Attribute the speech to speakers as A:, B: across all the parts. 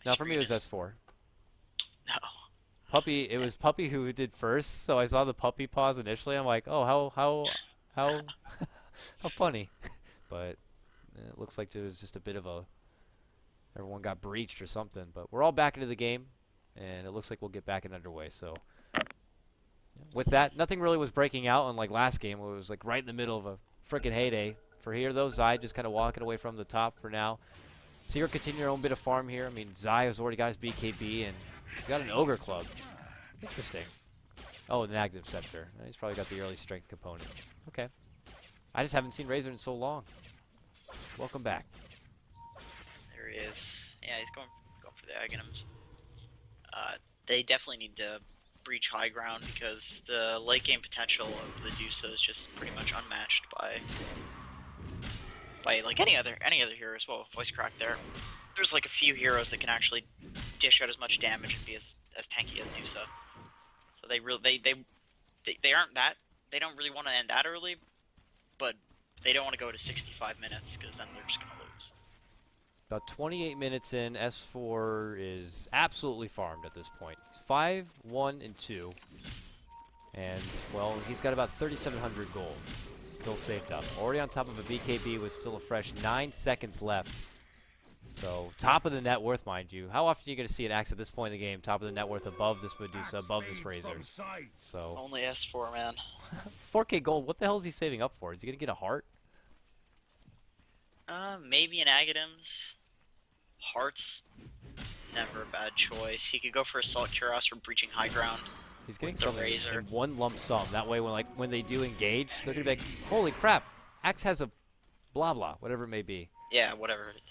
A: Now for me it was S4.
B: No.
A: Puppy, it was Puppy who did first, so I saw the Puppy pause initially. I'm like, oh, how how funny. But it looks like there was just a bit of a everyone got breached or something. But we're all back into the game, and it looks like we'll get back and underway. So with that, nothing really was breaking out unlike last game where it was like right in the middle of a freaking heyday. For here though, Zai just kind of walking away from the top for now. Secret continue their own bit of farm here. I mean, Zai has already got his BKB and he's got an Ogre Club. Interesting. Oh, an Active Scepter. He's probably got the early strength component. Okay. I just haven't seen Razor in so long. Welcome back.
B: There he is. Yeah, he's going for the Aghanims. They definitely need to breach high ground because the late game potential of the Dusa is just pretty much unmatched by like any other heroes. Well, voice crack there. There's like a few heroes that can actually dish out as much damage and be as tanky as Dusa. So they aren't that, they don't really want to end that early, but they don't want to go to 65 minutes because then they're just gonna lose.
A: About 28 minutes in, S4 is absolutely farmed at this point. 5, 1, and 2. And, well, he's got about 3,700 gold. Still saved up. Already on top of a BKB with still a fresh 9 seconds left. So, top of the net worth, mind you. How often are you going to see an Axe at this point in the game, top of the net worth above this Medusa, above this Razor? So,
B: only S4, man.
A: 4K gold, what the hell is he saving up for? Is he going to get a heart?
B: Maybe an Aghanims. Heart's never a bad choice. He could go for Assault Cuirass or Breaching High Ground.
A: He's getting
B: the
A: something
B: Razor.
A: in one lump sum. That way, when they do engage, they're gonna be like, "Holy crap! Axe has a blah blah, whatever it may be."
B: Yeah, whatever it is.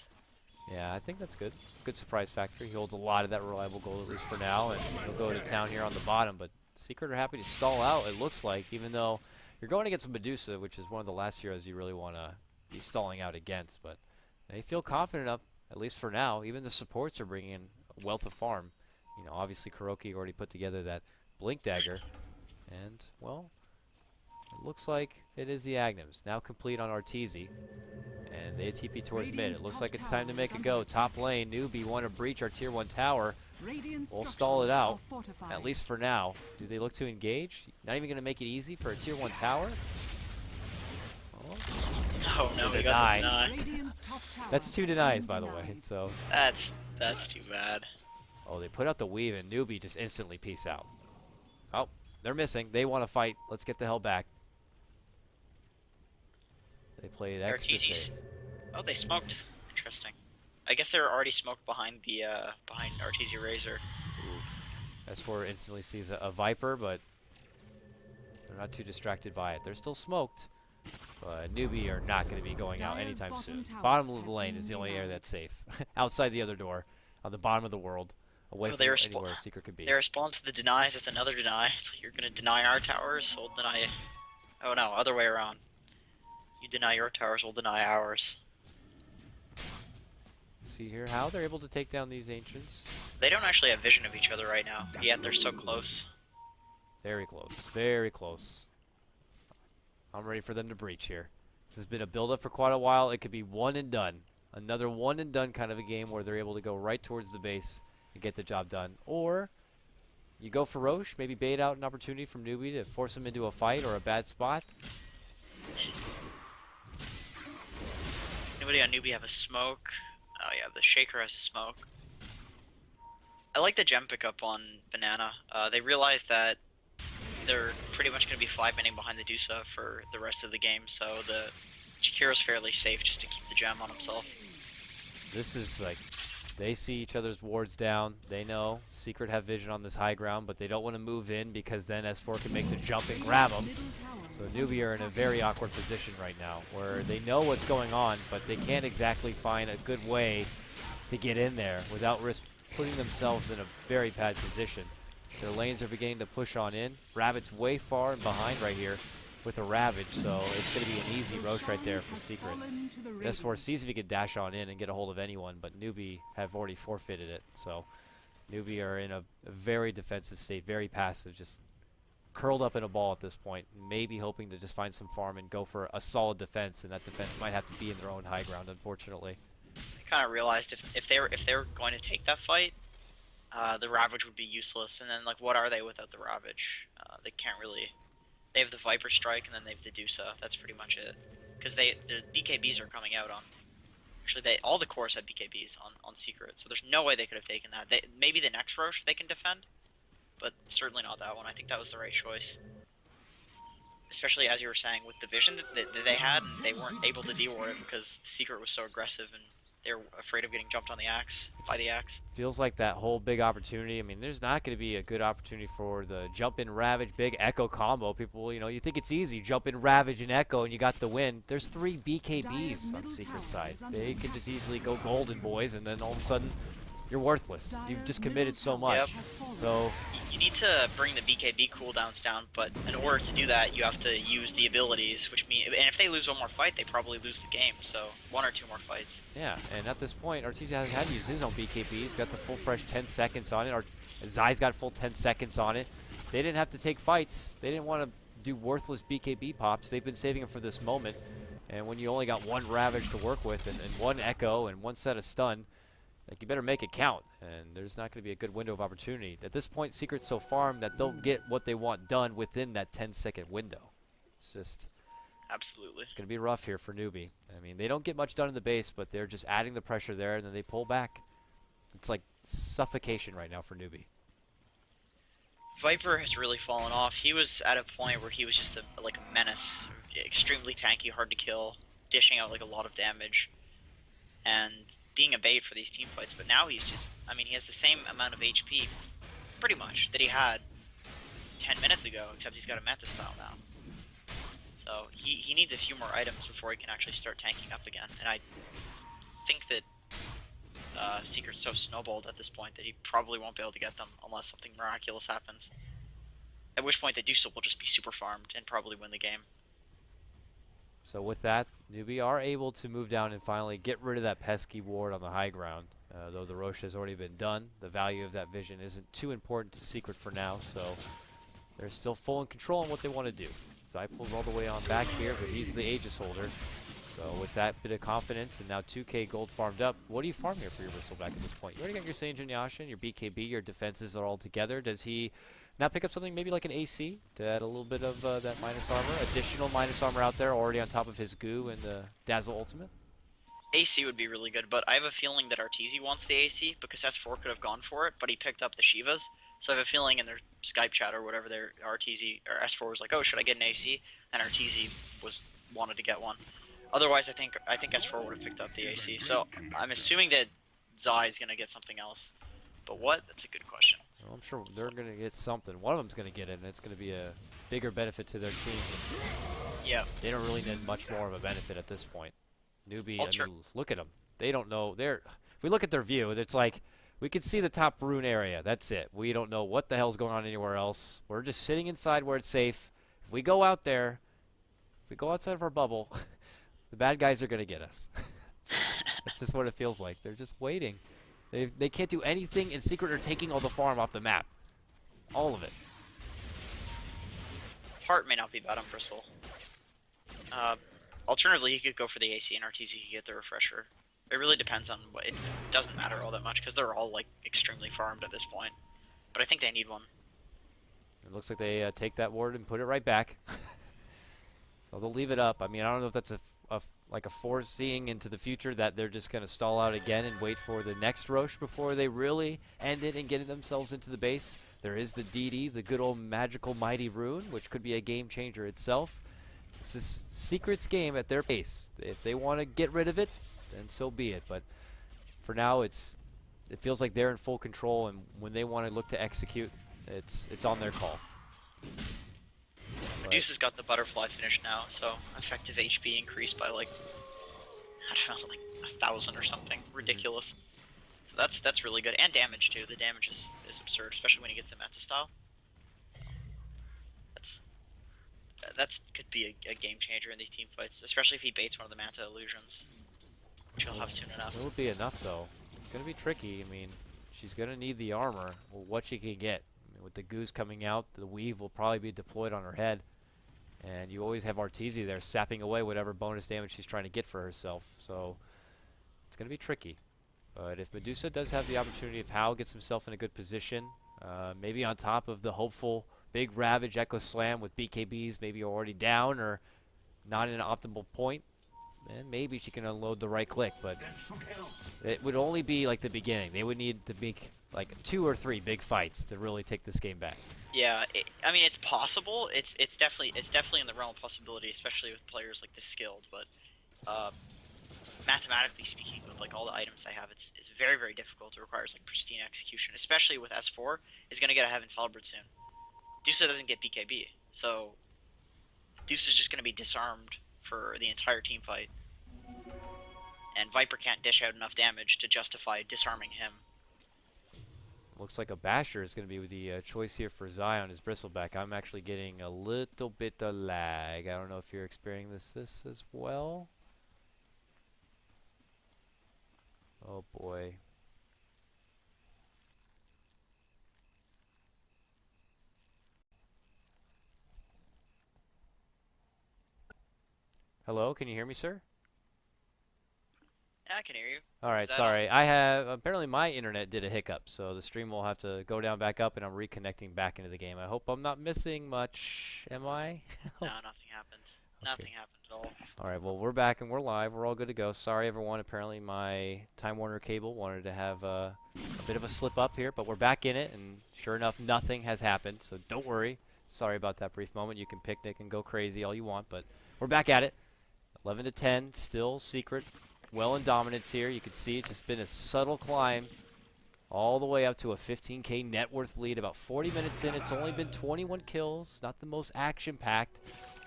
A: Yeah, I think that's good. Good surprise factor. He holds a lot of that reliable gold, at least for now, and he'll go to town here on the bottom. But Secret are happy to stall out, it looks like, even though you're going against Medusa, which is one of the last heroes you really want to be stalling out against. But they feel confident up, at least for now. Even the supports are bringing in a wealth of farm. You know, obviously Kuroki already put together that Blink Dagger. And, well, it looks like it is the Aghanims. Now complete on Arteezy. And they TP towards mid. It looks like it's time to make a go. Top lane, Newbie want to breach our tier 1 tower. We'll stall it out, at least for now. Do they look to engage? Not even going to make it easy for a tier 1 tower?
B: Oh no, we got the deny.
A: That's 2 denies, by the way. So
B: That's too bad.
A: oh, they put out the weave and Newbie just instantly peace out. Oh, they're missing. They want to fight. Let's get the hell back. They played extra safe.
B: Oh, they smoked. Interesting. I guess they were already smoked behind the behind Arteezy Razor.
A: S4 instantly sees a Viper, but they're not too distracted by it. They're still smoked, but Newbie are not going to be going out anytime soon. Bottom of the lane is the only area that's safe. Outside the other door, on the bottom of the world, away from anywhere Secret could be.
B: They respond to the denies with another deny. It's like, you're going to deny our towers, we'll deny... Oh no, other way around. You deny your towers, we'll deny ours.
A: See here how they're able to take down these ancients.
B: They don't actually have vision of each other right now, yet they're so close.
A: Very close. Very close. I'm ready for them to breach here. This has been a build-up for quite a while. It could be one and done. Another one and done kind of a game where they're able to go right towards the base and get the job done. Or you go for Roche, maybe bait out an opportunity from Newbie to force him into a fight or a bad spot.
B: Anybody on Newbie have a smoke? Oh yeah, the Shaker has a smoke. I like the gem pickup on Banana. They realized that they're pretty much going to be 5-manning behind the Dusa for the rest of the game, so the Shakira's fairly safe just to keep the gem on himself.
A: This is like, they see each other's wards down. They know Secret have vision on this high ground, but they don't want to move in because then S4 can make the jump and grab them. So Newbie are in a very awkward position right now where they know what's going on, but they can't exactly find a good way to get in there without risk putting themselves in a very bad position. Their lanes are beginning to push on in. Rabbit's way far and behind right here with a Ravage, so it's going to be an easy roast right there for Secret. S4 sees if he can dash on in and get a hold of anyone, but Newbie have already forfeited it. So Newbie are in a very defensive state, very passive, just curled up in a ball at this point, maybe hoping to just find some farm and go for a solid defense, and that defense might have to be in their own high ground, unfortunately.
B: They kind of realized if they were going to take that fight, the Ravage would be useless. And then like, what are they without the Ravage? They can't really. They have the Viper Strike and then they have the Dusa. That's pretty much it. Because the BKBs are coming out on. Actually, all the cores have BKBs on Secret, so there's no way they could have taken that. Maybe the next Roche they can defend, but certainly not that one. I think that was the right choice. Especially as you were saying, with the vision that they had, and they weren't able to deal with it because Secret was so aggressive and they were afraid of getting jumped on the axe by the axe.
A: Feels like that whole big opportunity. I mean, there's not going to be a good opportunity for the jump in Ravage, big Echo combo. People, you think it's easy, jump in Ravage and Echo, and you got the win. There's 3 BKBs on Secret side. They can just easily go golden, boys, and then all of a sudden, you're worthless. You've just committed so much.
B: Yep.
A: So
B: you need to bring the BKB cooldowns down, but in order to do that, you have to use the abilities, which mean, and if they lose one more fight, they probably lose the game. So 1 or 2 more fights.
A: yeah, and at this point, Arteezy hasn't had to use his own BKB. He's got the full fresh 10 seconds on it. Zai's got full 10 seconds on it. They didn't have to take fights. They didn't want to do worthless BKB pops. They've been saving them for this moment. And when you only got 1 Ravage to work with and 1 Echo and 1 set of stun, like, you better make it count, and there's not going to be a good window of opportunity. At this point, Secret's so farmed that they'll get what they want done within that 10-second window. It's just...
B: Absolutely.
A: It's going to be rough here for Newbie. I mean, they don't get much done in the base, but they're just adding the pressure there, and then they pull back. It's like suffocation right now for Newbie.
B: Viper has really fallen off. He was at a point where he was just like a menace. Extremely tanky, hard to kill, dishing out like a lot of damage, and being a bait for these team fights. But now he's just, I mean, he has the same amount of HP, pretty much, that he had 10 minutes ago, except he's got a meta style now. So he needs a few more items before he can actually start tanking up again. And I think that Secret's so snowballed at this point that he probably won't be able to get them unless something miraculous happens. At which point the Dusa will just be super farmed and probably win the game.
A: So with that, Newbie are able to move down and finally get rid of that pesky ward on the high ground. Though the Roche has already been done, the value of that vision isn't too important to Secret for now, so they're still full in control on what they want to do. Zai pulls all the way on back here, but he's the Aegis holder. So with that bit of confidence and now 2k gold farmed up, what do you farm here for your Bristleback at this point? You already got your Sanjin Yashin, your BKB, your defenses are all together. Does he not pick up something maybe like an AC to add a little bit of that minus armor? Additional minus armor out there already on top of his goo and the Dazzle ultimate?
B: AC would be really good, but I have a feeling that Arteezy wants the AC because S4 could have gone for it, but he picked up the Shivas. So I have a feeling in their Skype chat or whatever, their Arteezy or S4 was like, "Oh, should I get an AC?" And Arteezy wanted to get one. Otherwise, I think S4 would have picked up the AC. So I'm assuming that Zai is gonna get something else. But what? That's a good question.
A: Well, I'm sure they're going to get something. One of them's going to get it, and it's going to be a bigger benefit to their team.
B: Yeah.
A: They don't really need much more of a benefit at this point. Newbie, I mean, look at them. They don't know. If we look at their view, it's like we can see the top rune area. That's it. We don't know what the hell's going on anywhere else. We're just sitting inside where it's safe. If we go out there, if we go outside of our bubble, the bad guys are going to get us. That's just what it feels like. They're just waiting. They can't do anything in Secret or taking all the farm off the map. All of it.
B: Heart may not be bad on Bristle. Alternatively, he could go for the AC and Arteezy could get the refresher. It really depends on what. It doesn't matter all that much because they're all like extremely farmed at this point. But I think they need one.
A: It looks like they take that ward and put it right back. So they'll leave it up. I mean, I don't know if that's like a foreseeing into the future that they're just going to stall out again and wait for the next Roche before they really end it and get themselves into the base. There is the DD, the good old magical mighty rune, which could be a game changer itself. This is Secret's game at their pace. If they want to get rid of it, then so be it. But for now, it feels like they're in full control, and when they want to look to execute, it's on their call.
B: Medusa's got the butterfly finish now, so effective HP increased by like, I don't know, like 1,000 or something. Ridiculous. So that's really good. And damage too. The damage is absurd, especially when he gets the meta style. That's could be a game changer in these team fights, especially if he baits one of the manta illusions, which he'll have soon enough.
A: It would be enough though. It's gonna be tricky. I mean, she's gonna need the armor, or what she can get. I mean, with the goose coming out, the weave will probably be deployed on her head. And you always have Arteezy there sapping away whatever bonus damage she's trying to get for herself. So it's going to be tricky. But if Medusa does have the opportunity, if Hal gets himself in a good position, maybe on top of the hopeful big Ravage Echo Slam with BKBs maybe already down or not in an optimal point, then maybe she can unload the right click. But it would only be like the beginning. They would need to make like 2 or 3 big fights to really take this game back.
B: Yeah, I mean, it's possible. It's definitely in the realm of possibility, especially with players like this skilled. But mathematically speaking, with like all the items they have, it's very, very difficult. It requires like pristine execution, especially with S4 is going to get a Heaven's Halberd soon. Dusa doesn't get BKB, so Dusa's just going to be disarmed for the entire team fight, and Viper can't dish out enough damage to justify disarming him.
A: Looks like a Basher is going to be the choice here for Zion as Bristleback. I'm actually getting a little bit of lag. I don't know if you're experiencing this as well. Oh boy. Hello, can you hear me, sir?
B: Yeah, I can hear you.
A: All right, sorry. I have apparently my internet did a hiccup, so the stream will have to go down back up, and I'm reconnecting back into the game. I hope I'm not missing much. Am I?
B: No, nothing happened. Okay. Nothing happened at all.
A: All right, well, we're back and we're live. We're all good to go. Sorry, everyone. Apparently, my Time Warner cable wanted to have a bit of a slip up here, but we're back in it, and sure enough, nothing has happened. So don't worry. Sorry about that brief moment. You can picnic and go crazy all you want, but we're back at it. 11 to 10, still Secret. Well in dominance here. You can see it's just been a subtle climb all the way up to a 15K net worth lead. About 40 minutes in, it's only been 21 kills. Not the most action-packed,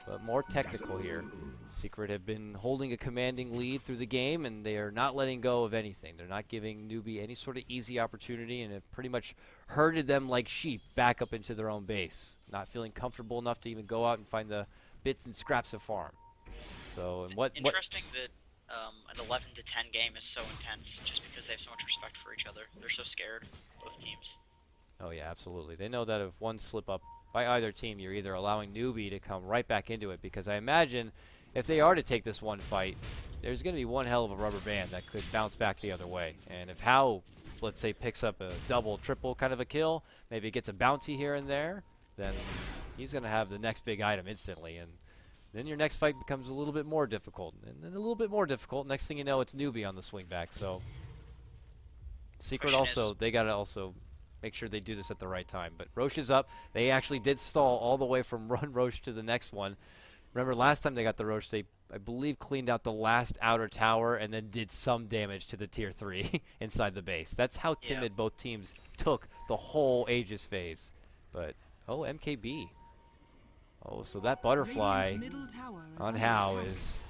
A: but more technical here. Secret have been holding a commanding lead through the game, and they are not letting go of anything. They're not giving newbie any sort of easy opportunity, and have pretty much herded them like sheep back up into their own base. Not feeling comfortable enough to even go out and find the bits and scraps of farm. So, and
B: interesting that an 11 to 10 game is so intense just because they have so much respect for each other. They're so scared, both teams.
A: Oh yeah, absolutely. They know that if one slip up by either team, you're either allowing newbie to come right back into it, because I imagine if they are to take this one fight, there's going to be one hell of a rubber band that could bounce back the other way. And if Hao, let's say, picks up a double, triple kind of a kill, maybe gets a bounty here and there, then he's going to have the next big item instantly. And then your next fight becomes a little bit more difficult, and then a little bit more difficult. Next thing you know, it's newbie on the swing back. So Secret also, they got to also make sure they do this at the right time. But Roche is up. They actually did stall all the way from run Roche to the next one. Remember last time they got the Roche, they, I believe, cleaned out the last outer tower and then did some damage to the tier 3 inside the base. That's how timid both teams took the whole Aegis phase. But, oh, MKB. Oh, so that butterfly on Hao is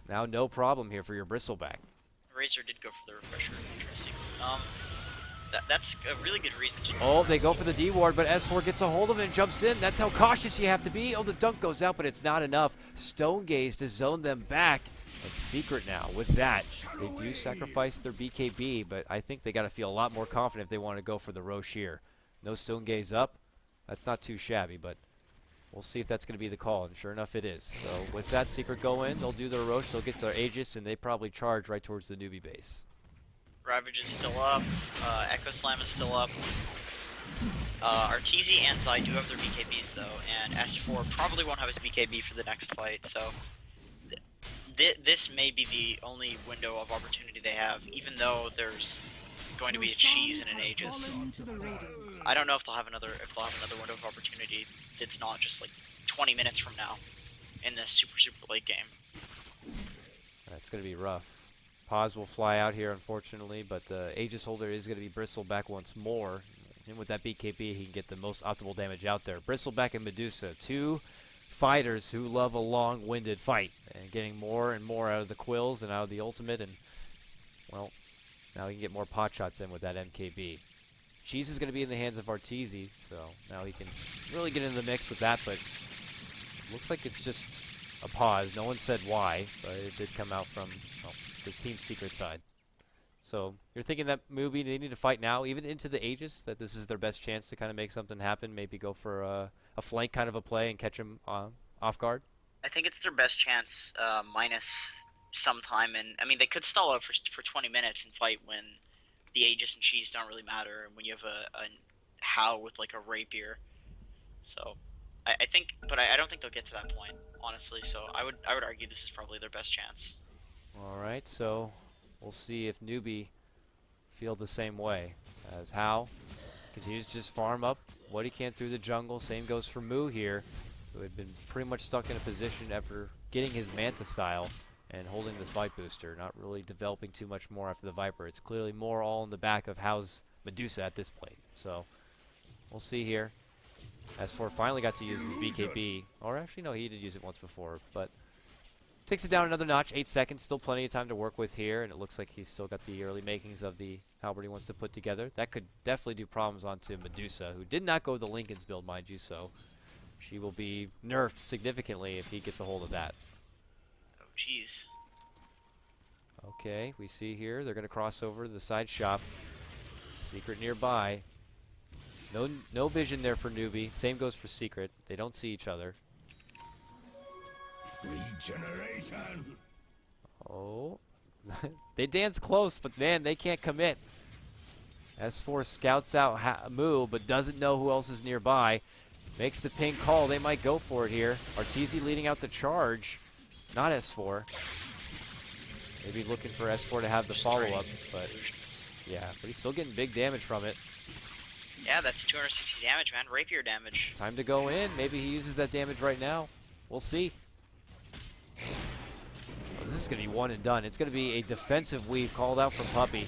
A: now no problem here for your Bristleback.
B: Razor did go for the refresher. Interesting. That's a really good reason to.
A: Oh, they go for the D ward, but S4 gets a hold of it and jumps in. That's how cautious you have to be. Oh, the dunk goes out, but it's not enough. Stone Gaze to zone them back. And Secret now, with that, they do sacrifice their BKB, but I think they got to feel a lot more confident if they want to go for the Roche here. No Stone Gaze up. That's not too shabby, but we'll see if that's going to be the call, and sure enough it is. So with that, Secret go in, they'll do their Roche, they'll get their Aegis, and they probably charge right towards the newbie base.
B: Ravage is still up, Echo Slam is still up. Arteezy and Zai do have their BKBs though, and S4 probably won't have his BKB for the next fight, so this may be the only window of opportunity they have, even though there's going to be a cheese and an Aegis. I don't know if they'll have another window of opportunity that's not just like 20 minutes from now in the super late game.
A: That's going to be rough. Paz will fly out here, unfortunately, but the Aegis holder is going to be Bristleback once more. And with that BKB, he can get the most optimal damage out there. Bristleback and Medusa, two fighters who love a long-winded fight, and getting more and more out of the quills and out of the ultimate, and, well, now he can get more pot shots in with that MKB. Cheese is going to be in the hands of Arteezy, so now he can really get into the mix with that, but it looks like it's just a pause. No one said why, but it did come out from the Team Secret side. So you're thinking that movie, they need to fight now, even into the Aegis, that this is their best chance to kind of make something happen, maybe go for a flank kind of a play and catch him off guard?
B: I think it's their best chance minus some time, and I mean they could stall out for 20 minutes and fight when the Aegis and Cheese don't really matter, and when you have a How with like a rapier. So I think, but I don't think they'll get to that point, honestly. So I would argue this is probably their best chance.
A: All right, so we'll see if Newbie feel the same way as How continues to just farm up what he can through the jungle. Same goes for Moo here, who had been pretty much stuck in a position after getting his Manta style and holding this Vipe booster, not really developing too much more after the Viper. It's clearly more all in the back of How's Medusa at this point. So we'll see here. S4 finally got to use his BKB, or actually no, he did use it once before, but takes it down another notch, 8 seconds, still plenty of time to work with here, and it looks like he's still got the early makings of the halberd he wants to put together. That could definitely do problems onto Medusa, who did not go the Lincoln's build, mind you, so she will be nerfed significantly if he gets a hold of that.
B: Oh, jeez.
A: Okay, we see here they're going to cross over to the side shop. Secret nearby. No vision there for Newbie. Same goes for Secret. They don't see each other.
C: Regeneration.
A: Oh. They dance close, but man, they can't commit. S4 scouts out Moo, but doesn't know who else is nearby. Makes the ping call. They might go for it here. Arteezy leading out the charge. Not S4. Maybe looking for S4 to have the follow-up, but yeah, but he's still getting big damage from it.
B: Yeah, that's 260 damage, man. Rapier damage.
A: Time to go in. Maybe he uses that damage right now. We'll see. Oh, this is going to be one and done. It's going to be a defensive weave called out from Puppy.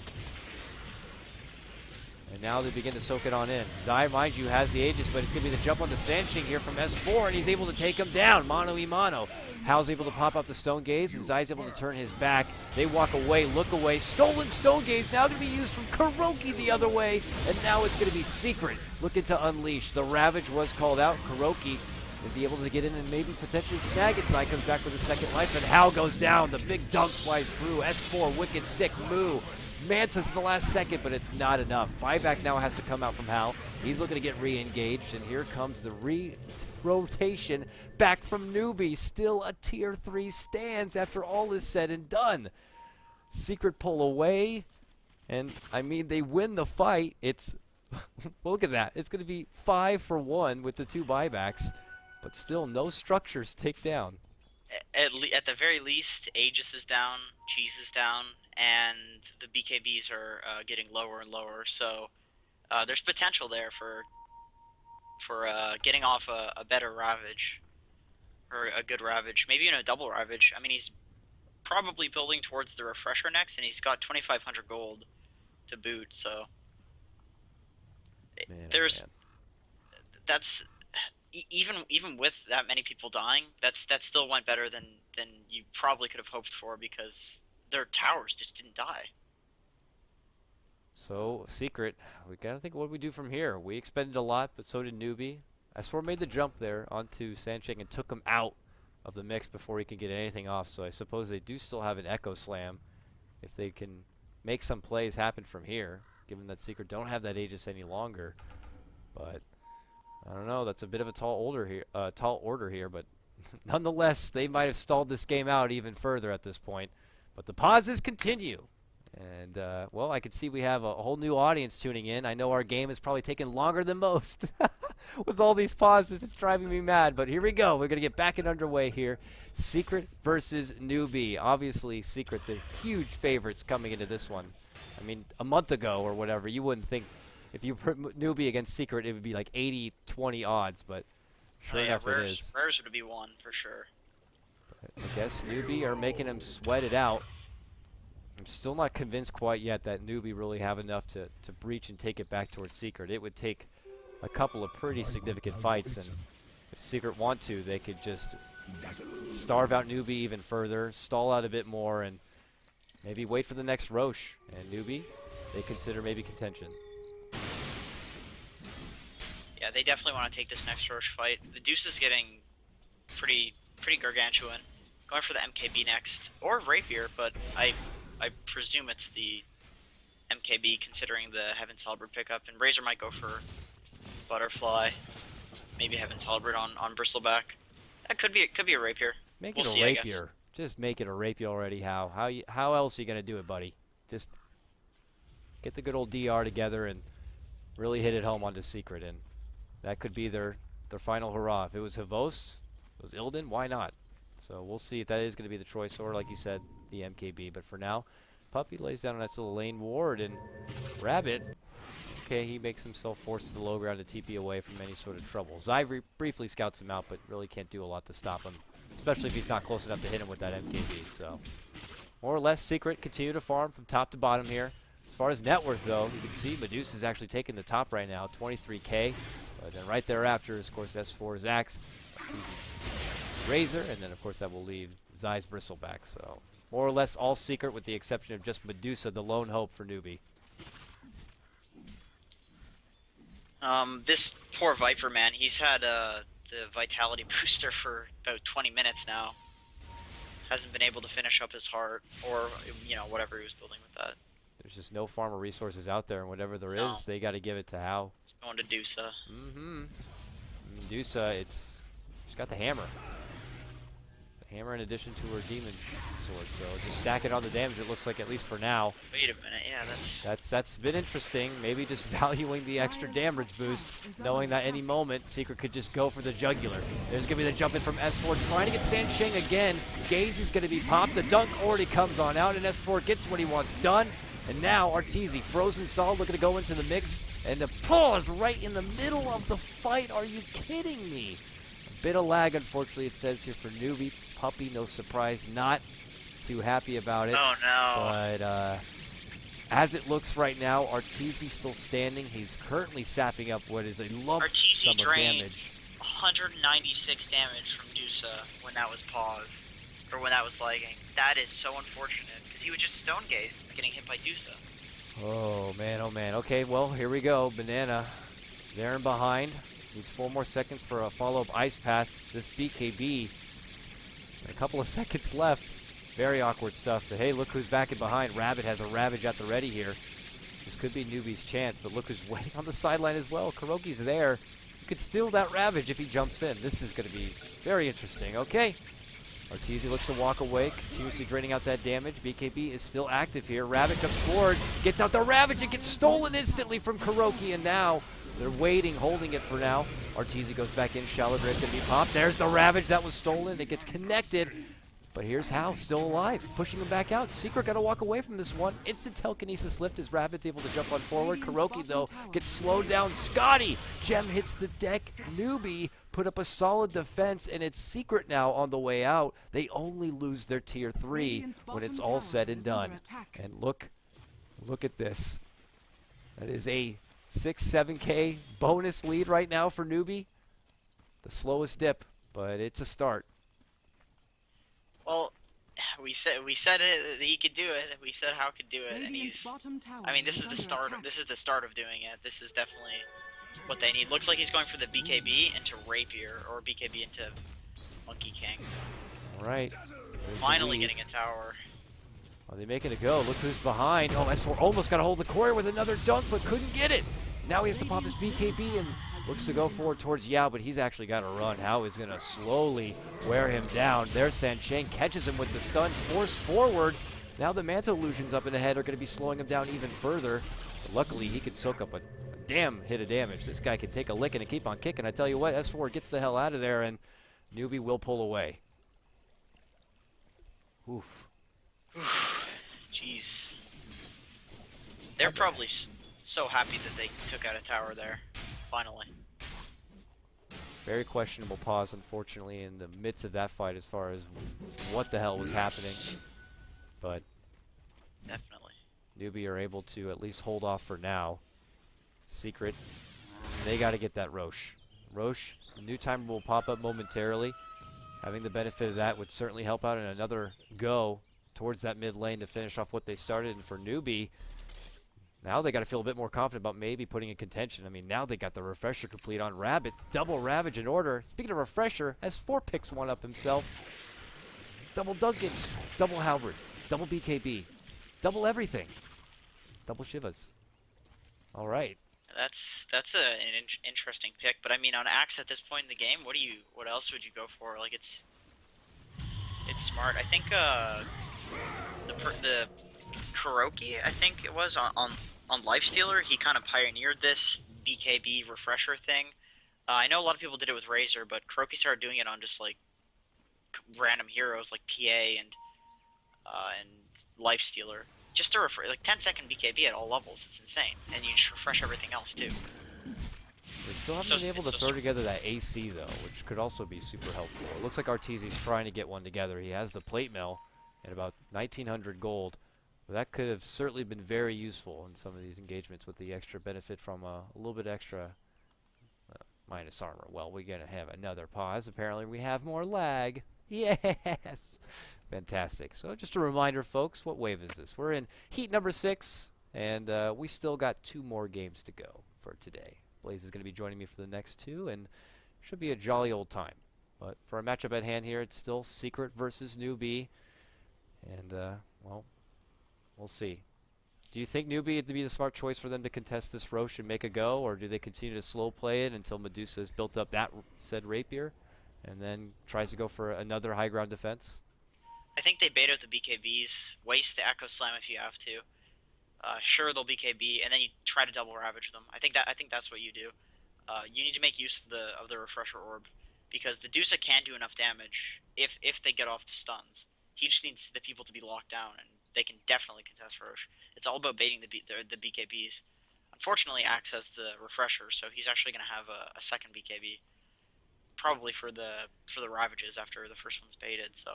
A: And now they begin to soak it on in. Zai, mind you, has the Aegis, but it's going to be the jump on the Sanshing here from S4, and he's able to take him down. Mano y mano. Hal's able to pop out the Stone Gaze, and Zai's able to turn his back. They walk away, look away. Stolen Stone Gaze now going to be used from Kuroki the other way, and now it's going to be Secret looking to unleash. The Ravage was called out. Kuroki, is he able to get in and maybe potentially snag it? Zai comes back with a second life, and Hal goes down. The big dunk flies through. S4, wicked sick. Moo. Manta's in the last second, but it's not enough. Buyback now has to come out from Hal. He's looking to get re-engaged, and here comes the rotation back from Newbie. Still a tier 3 stands after all is said and done. Secret pull away, and I mean, they win the fight. It's, look at that. It's going to be 5 for 1 with the 2 buybacks, but still no structures take down.
B: At the very least, Aegis is down, Cheese is down, and the BKBs are getting lower and lower. So there's potential there for getting off a better Ravage, or a good Ravage, maybe even a double Ravage. I mean, he's probably building towards the Refresher next, and he's got 2,500 gold to boot. So
A: Man,
B: there's
A: man.
B: that's even with that many people dying, that still went better than you probably could have hoped for, because their towers just didn't die.
A: So, Secret, we got to think what we do from here. We expended a lot, but so did Newbie. S4 made the jump there onto Sansheng and took him out of the mix before he could get anything off. So I suppose they do still have an Echo Slam if they can make some plays happen from here, given that Secret don't have that Aegis any longer. But I don't know. That's a bit of a tall order here, but nonetheless, they might have stalled this game out even further at this point. But the pauses continue. And, well, I can see we have a whole new audience tuning in. I know our game has probably taken longer than most. With all these pauses, it's driving me mad. But here we go. We're going to get back and underway here. Secret versus Newbie. Obviously, Secret, the huge favorites coming into this one. I mean, a month ago or whatever, you wouldn't think if you put Newbie against Secret, it would be like 80-20 odds. But sure enough, it is.
B: Rares would be one for sure.
A: But I guess Newbie are making him sweat it out. I'm still not convinced quite yet that Newbie really have enough to breach and take it back towards Secret. It would take a couple of pretty significant fights, and if Secret want to, they could just starve out Newbie even further, stall out a bit more, and maybe wait for the next Roche. And Newbie, they consider maybe contention.
B: Yeah, they definitely want to take this next Roche fight. The Deuce is getting pretty gargantuan. Going for the MKB next, or Rapier, but I presume it's the MKB, considering the Heaven's Halberd pickup, and Razor might go for Butterfly, maybe Heaven's Halberd on Bristleback. That could be a Rapier.
A: Make
B: We'll
A: it
B: see,
A: a
B: I guess.
A: Rapier. Just make it a rapier already, How. How else are you going to do it, buddy? Just get the good old DR together and really hit it home onto Secret. And that could be their final hurrah. If it was Havost, it was Ilden, why not? So we'll see if that is going to be the choice, or like you said, the MKB. But for now, Puppey lays down a nice little lane ward, and Rabbit, okay, he makes himself forced to the low ground to TP away from any sort of trouble. Zyvri briefly scouts him out, but really can't do a lot to stop him, especially if he's not close enough to hit him with that MKB. So more or less, Secret continue to farm from top to bottom here. As far as net worth, though, you can see Medusa's actually taking the top right now, 23K. But then right thereafter is, of course, S4's Axe, Razor, and then, of course, that will leave Zai's Bristleback. So more or less all Secret with the exception of just Medusa, the lone hope for Newbie.
B: This poor Viper, man, he's had the Vitality booster for about 20 minutes now. Hasn't been able to finish up his heart, or, you know, whatever he was building with that.
A: There's just no farmer resources out there, and whatever there
B: No.
A: is, they got to give it to How.
B: It's going to Dusa.
A: Mm-hmm. Medusa, she's got the hammer. The hammer in addition to her demon sword, so just stack it on the damage, it looks like, at least for now.
B: Wait a minute, yeah,
A: That's been interesting. Maybe just valuing the extra damage boost, knowing that any moment Secret could just go for the jugular. There's going to be the jump in from S4, trying to get Sansheng again. Gaze is going to be popped. The dunk already comes on out, and S4 gets what he wants done. And now Arteezy, frozen solid, looking to go into the mix. And the pull is right in the middle of the fight. Are you kidding me? A bit of lag, unfortunately, it says here for Newbie. Puppey, no surprise, not too happy about it.
B: Oh, no.
A: But as it looks right now, Arteezy still standing. He's currently sapping up what is a lump
B: Arteezy
A: sum of
B: drained
A: damage.
B: 196 damage from Dusa when that was paused, or when that was lagging. That is so unfortunate, because he was just stone gazed getting hit by Dusa.
A: Oh, man, oh, man. Okay, well, here we go. Banana there and behind. Needs 4 more seconds for a follow-up ice path. This BKB, a couple of seconds left. Very awkward stuff, but hey, look who's back and behind. Rabbit has a Ravage at the ready here. This could be Newbie's chance, but look who's waiting on the sideline as well. Kuroki's there. He could steal that Ravage if he jumps in. This is going to be very interesting. Okay. Arteezy looks to walk away, continuously draining out that damage. BKB is still active here. Rabbit jumps forward, gets out the Ravage, and gets stolen instantly from Kuroki, and now they're waiting, holding it for now. Arteezy goes back in, Shallow Grave's going to be popped. There's the Ravage that was stolen. It gets connected, but here's How, still alive, pushing him back out. Secret got to walk away from this one. Instant telekinesis lift as Rabbit's able to jump on forward. Kuroki, though, gets slowed down. Scotty! Gem hits the deck. Newbie put up a solid defense, and it's Secret now on the way out. They only lose their tier 3 when it's all said and done. And look at this. That is a 6-7K bonus lead right now for Newbie. The slowest dip, but it's a start.
B: Well, we said it, he could do it. We said How could do it, and he's. I mean, this is the start. This is the start of doing it. This is definitely what they need. Looks like he's going for the BKB into Rapier, or BKB into Monkey King.
A: All right.
B: Finally getting a tower.
A: Are they making it go? Look who's behind. Oh, S4 almost got a hold of the core with another dunk, but couldn't get it. Now he has to pop his BKB and looks to go forward towards Yao, but he's actually got to run. How is going to slowly wear him down. There's Sansheng, catches him with the stun, forced forward. Now the Manta Illusions up in the head are going to be slowing him down even further. But luckily, he could soak up a damn hit of damage. This guy can take a licking and keep on kicking. I tell you what, S4 gets the hell out of there, and Newbie will pull away. Oof.
B: Jeez. They're probably so happy that they took out a tower there. Finally.
A: Very questionable pause, unfortunately, in the midst of that fight as far as what the hell was happening. But
B: Definitely.
A: Newbie are able to at least hold off for now. Secret, they got to get that Roche. Roche, a new timer will pop up momentarily. Having the benefit of that would certainly help out in another go towards that mid lane to finish off what they started. And for Newbie, now they got to feel a bit more confident about maybe putting in contention. I mean, now they got the refresher complete on Rabbit. Double Ravage in order. Speaking of refresher, S4 picks one up himself. Double Dunkins, double Halberd, double BKB, double everything. Double Shivas. All right.
B: That's an interesting pick, but I mean, on Axe at this point in the game, what else would you go for? Like, it's smart. I think the Kuroki, I think it was on Lifestealer, he kind of pioneered this BKB refresher thing. I know a lot of people did it with Razor, but Kuroki started doing it on just like random heroes like PA and Lifestealer. Just to refresh, like 10-second BKB at all levels. It's insane, and you just refresh everything else too.
A: They still haven't been able to throw together that AC though, which could also be super helpful. It looks like Arteezy's trying to get one together. He has the plate mill and about 1900 gold. But that could have certainly been very useful in some of these engagements with the extra benefit from a little bit extra minus armor. Well, we're going to have another pause. Apparently we have more lag. Yes! Fantastic. So just a reminder, folks, what wave is this? We're in heat number 6, and we still got 2 more games to go for today. Blaze is going to be joining me for the next 2, and should be a jolly old time. But for our matchup at hand here, it's still Secret versus Newbie. And, well, we'll see. Do you think Newbie would be the smart choice for them to contest this Roche and make a go, or do they continue to slow play it until Medusa has built up that said rapier and then tries to go for another high ground defense?
B: I think they bait out the BKBs, waste the Echo Slam if you have to. Sure, they'll BKB, and then you try to double ravage them. I think that's what you do. You need to make use of the refresher orb, because the Dusa can do enough damage if they get off the stuns. He just needs the people to be locked down, and they can definitely contest Roche. It's all about baiting the BKBs. Unfortunately, Axe has the refresher, so he's actually going to have a second BKB, probably for the Ravages after the first one's baited. So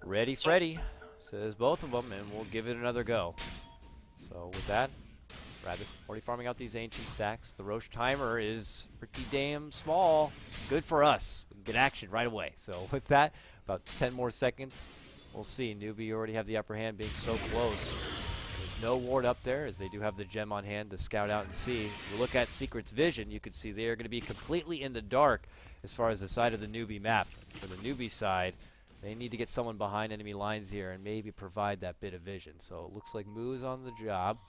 A: ready, Freddy, says both of them, and we'll give it another go. So with that, Rabbit already farming out these ancient stacks. The Roche timer is pretty damn small. Good for us. We can get action right away. So with that, about 10 more seconds. We'll see. Newbie already have the upper hand being so close. There's no ward up there, as they do have the gem on hand to scout out and see. If you look at Secret's vision, you can see they are going to be completely in the dark as far as the side of the Newbie map. For the Newbie side, they need to get someone behind enemy lines here and maybe provide that bit of vision. So it looks like Moo's on the job.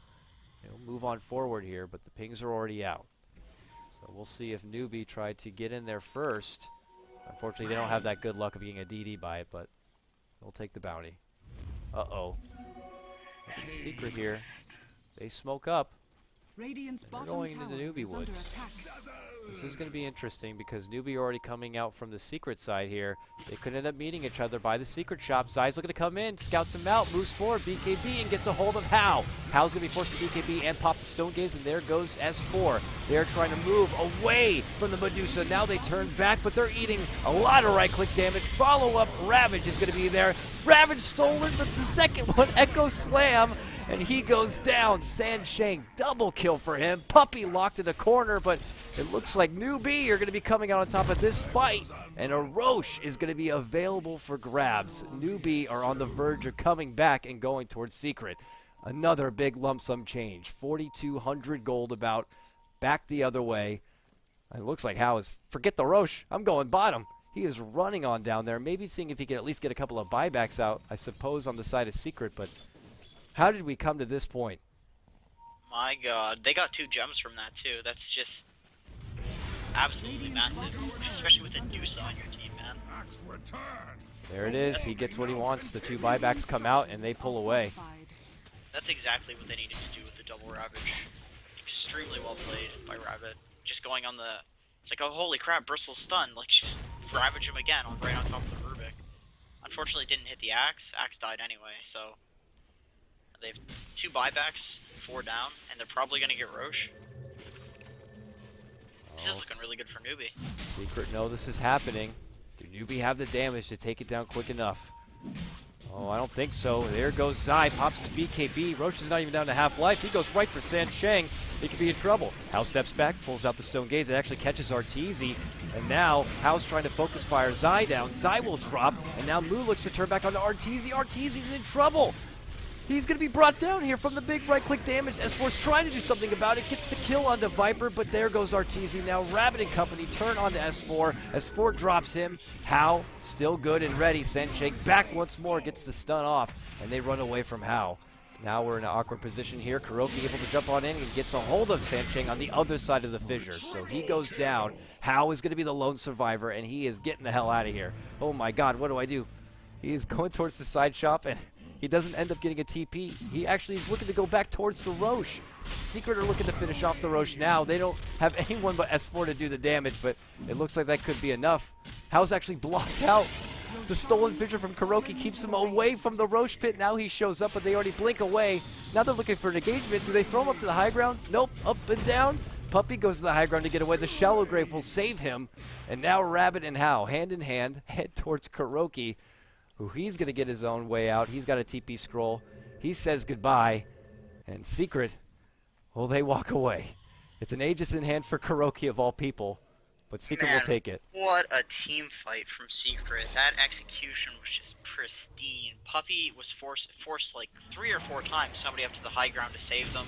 A: He'll move on forward here, but the pings are already out. So we'll see if Newbie tried to get in there first. Unfortunately, they don't have that good luck of getting a DD by it, but they'll take the bounty. Uh-oh. Secret here. They smoke up. They're going into the Newbie woods. This is going to be interesting because Newbie already coming out from the Secret side here. They could end up meeting each other by the Secret shop. Zai's looking to come in, scouts him out, moves forward, BKB, and gets a hold of Hao. Hao's going to be forced to BKB and pop the Stone Gaze, and there goes S4. They're trying to move away from the Medusa. Now they turn back, but they're eating a lot of right-click damage. Follow-up Ravage is going to be there. Ravage stolen, but it's the second one. Echo Slam. And he goes down. Sansheng, double kill for him. Puppy locked in the corner, but it looks like Newbie are going to be coming out on top of this fight. And a Roche is going to be available for grabs. Newbie are on the verge of coming back and going towards Secret. Another big lump sum change. 4,200 gold about. Back the other way. It looks like Hao is, forget the Roche. I'm going bottom. He is running on down there. Maybe seeing if he can at least get a couple of buybacks out, I suppose, on the side of Secret, but how did we come to this point?
B: my god, they got 2 gems from that too. That's just absolutely massive, especially with a Dusa on your team, man.
A: There it is. He gets what he wants. The 2 buybacks come out and they pull away.
B: That's exactly what they needed to do with the double Ravage. Extremely well played by Rabbit. Just going on the... It's like, oh holy crap, Bristle's stunned. Like, just Ravage him again right on top of the Rubik. Unfortunately, didn't hit the Axe. Axe died anyway, so... They have 2 buybacks, 4 down, and they're probably going to get Roche. This is looking really good for Newbie.
A: Secret know this is happening. Do Newbie have the damage to take it down quick enough? Oh, I don't think so. There goes Zai, pops his BKB. Roche is not even down to half life. He goes right for Sansheng. He could be in trouble. Hao steps back, pulls out the Stone Gaze. It actually catches Arteezy. And now Hao's trying to focus fire Zai down. Zai will drop, and now Mu looks to turn back onto Arteezy. Arteezy's in trouble. He's going to be brought down here from the big right-click damage. S4's trying to do something about it. Gets the kill onto Viper, but there goes Arteezy. Now Rabbit and company turn onto S4. S4 drops him. Hao still good and ready. Sansheng back once more, gets the stun off, and they run away from Hao. Now we're in an awkward position here. Kuroki able to jump on in and gets a hold of Sancheng on the other side of the fissure. So he goes down. Hao is going to be the lone survivor, and he is getting the hell out of here. Oh my god, what do I do? He is going towards the side shop, and he doesn't end up getting a TP. He actually is looking to go back towards the Roche. Secret are looking to finish off the Roche now. They don't have anyone but S4 to do the damage, but it looks like that could be enough. Hao's actually blocked out. The stolen fissure from Kuroki keeps him away from the Roche pit. Now he shows up, but they already blink away. Now they're looking for an engagement. Do they throw him up to the high ground? Nope, up and down. Puppey goes to the high ground to get away. The shallow grave will save him. And now Rabbit and Hao, hand in hand, head towards Kuroki, who he's going to get his own way out. He's got a TP scroll. He says goodbye. And Secret, well, they walk away. It's an Aegis in hand for Kuroki of all people. But Secret will take it.
B: What a team fight from Secret. That execution was just pristine. Puppey was forced like 3 or 4 times somebody up to the high ground to save them.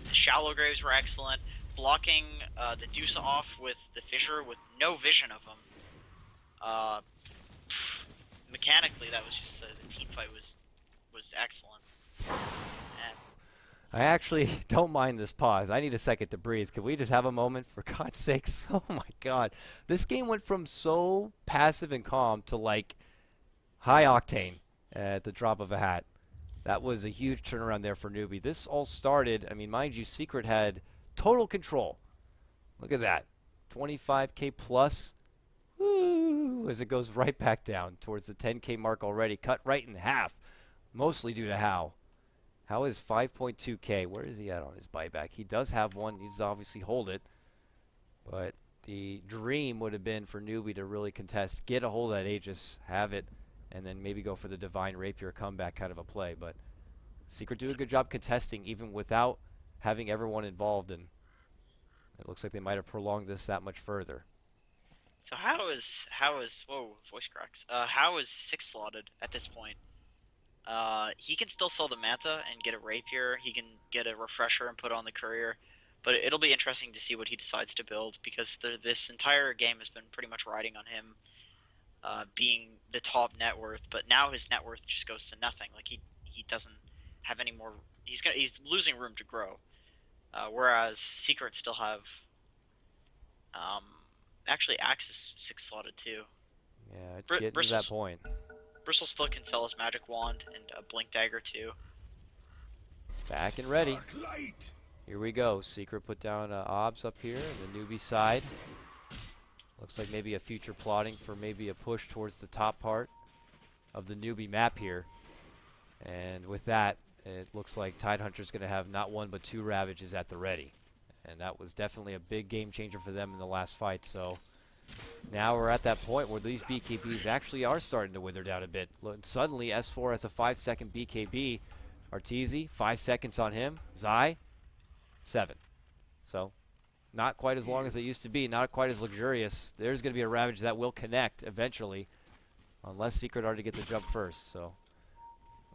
B: The shallow graves were excellent. Blocking the Deuce off with the fissure with no vision of him. Mechanically, that was just the team fight was excellent. And
A: I actually don't mind this pause. I need a second to breathe. Can we just have a moment, for God's sakes? Oh my God. This game went from so passive and calm to like high octane at the drop of a hat. That was a huge turnaround there for Newbie. This all started, I mean, mind you, Secret had total control. Look at that. 25K plus. Woo, as it goes right back down towards the 10K mark already. Cut right in half. Mostly due to Hao. Hao is 5.2K. Where is he at on his buyback? He does have one. He's obviously hold it. But the dream would have been for Newbie to really contest, get a hold of that Aegis, have it, and then maybe go for the Divine Rapier comeback kind of a play. But Secret do a good job contesting even without having everyone involved, and it looks like they might have prolonged this that much further.
B: so how is whoa, voice cracks. How is 6 slotted at this point? He can still sell the Manta and get a Rapier. He can get a Refresher and put on the Courier. But it'll be interesting to see what he decides to build, because this entire game has been pretty much riding on him being the top net worth. But now his net worth just goes to nothing. Like he doesn't have any more. He's losing room to grow. Whereas Secret still have. Actually, Axe is 6 slotted too.
A: Yeah, it's getting to that point.
B: Bristle still can sell his Magic Wand and a Blink Dagger too.
A: Back and ready.
C: Dark light.
A: Here we go. Secret put down Obs up here on the Newbie side. Looks like maybe a future plotting for maybe a push towards the top part of the Newbie map here. And with that, it looks like Tidehunter's going to have not 1 but 2 Ravages at the ready. And that was definitely a big game changer for them in the last fight. So now we're at that point where these BKBs actually are starting to wither down a bit. Suddenly, S4 has a 5-second BKB. Arteezy, 5 seconds on him. Zai, 7. So not quite as long as it used to be, not quite as luxurious. There's going to be a Ravage that will connect eventually, unless Secret are to get the jump first. So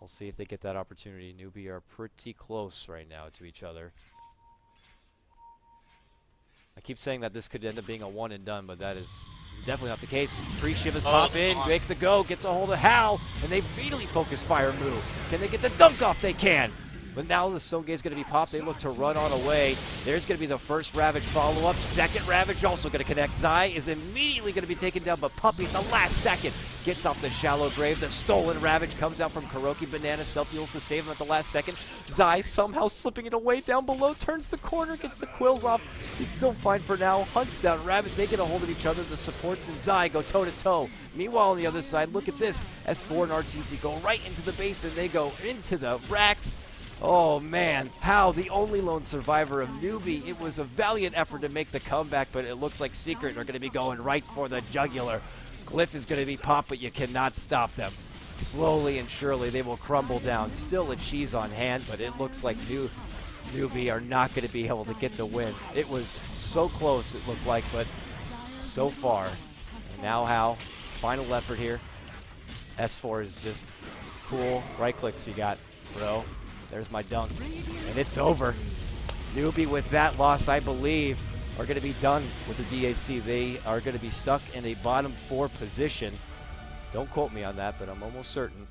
A: we'll see if they get that opportunity. Newbie are pretty close right now to each other. I keep saying that this could end up being a one and done, but that is definitely not the case. 3 Shivas pop in, make the go, gets a hold of Hal, and they immediately focus fire move. Can they get the dunk off? They can. But now the Songe is going to be popped. They look to run on away. There's going to be the first Ravage follow-up. Second Ravage also going to connect. Zai is immediately going to be taken down, but Puppey at the last second gets off the shallow grave. The stolen Ravage comes out from Kuroki. Banana self-heals to save him at the last second. Zai somehow slipping it away down below, turns the corner, gets the quills off. He's still fine for now. Hunts down Rabbit. They get a hold of each other. The supports and Zai go toe-to-toe. Meanwhile, on the other side, look at this. S4 and RTC go right into the base, and they go into the racks. Oh man, Hao, the only lone survivor of Newbie. It was a valiant effort to make the comeback, but it looks like Secret are going to be going right for the jugular. Glyph is going to be popped, but you cannot stop them. Slowly and surely they will crumble down. Still a cheese on hand, but it looks like Newbie are not going to be able to get the win. It was so close, it looked like, but so far. And now Hao, final effort here. S4 is just cool. Right clicks you got, bro. There's my dunk, and it's over. Newbie with that loss, I believe, are going to be done with the DAC. They are going to be stuck in a bottom 4 position. Don't quote me on that, but I'm almost certain.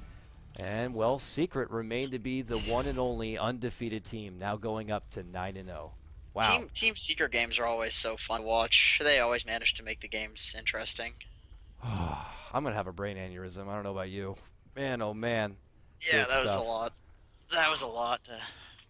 A: And, well, Secret remained to be the one and only undefeated team, now going up to 9-0. Wow.
B: Team Secret games are always so fun to watch. They always manage to make the games interesting.
A: I'm going to have a brain aneurysm. I don't know about you. Man, oh man.
B: Yeah,
A: Good
B: that was
A: stuff.
B: a lot. That was a lot to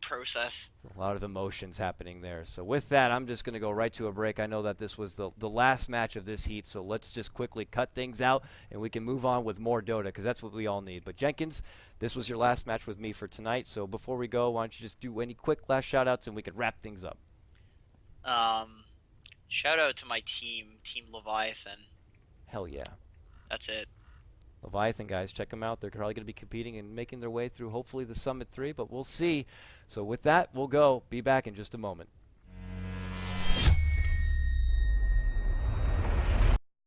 B: process.
A: A lot of emotions happening there. So with that, I'm just going to go right to a break. I know that this was the last match of this heat, so let's just quickly cut things out, and we can move on with more Dota, because that's what we all need. But Jenkins, this was your last match with me for tonight, so before we go, why don't you just do any quick last shout-outs, and we can wrap things up.
B: Shout out to my team, Team Leviathan.
A: Hell yeah.
B: That's it.
A: Leviathan, guys, check them out. They're probably going to be competing and making their way through, hopefully, the Summit 3, but we'll see. So with that, we'll go. Be back in just a moment.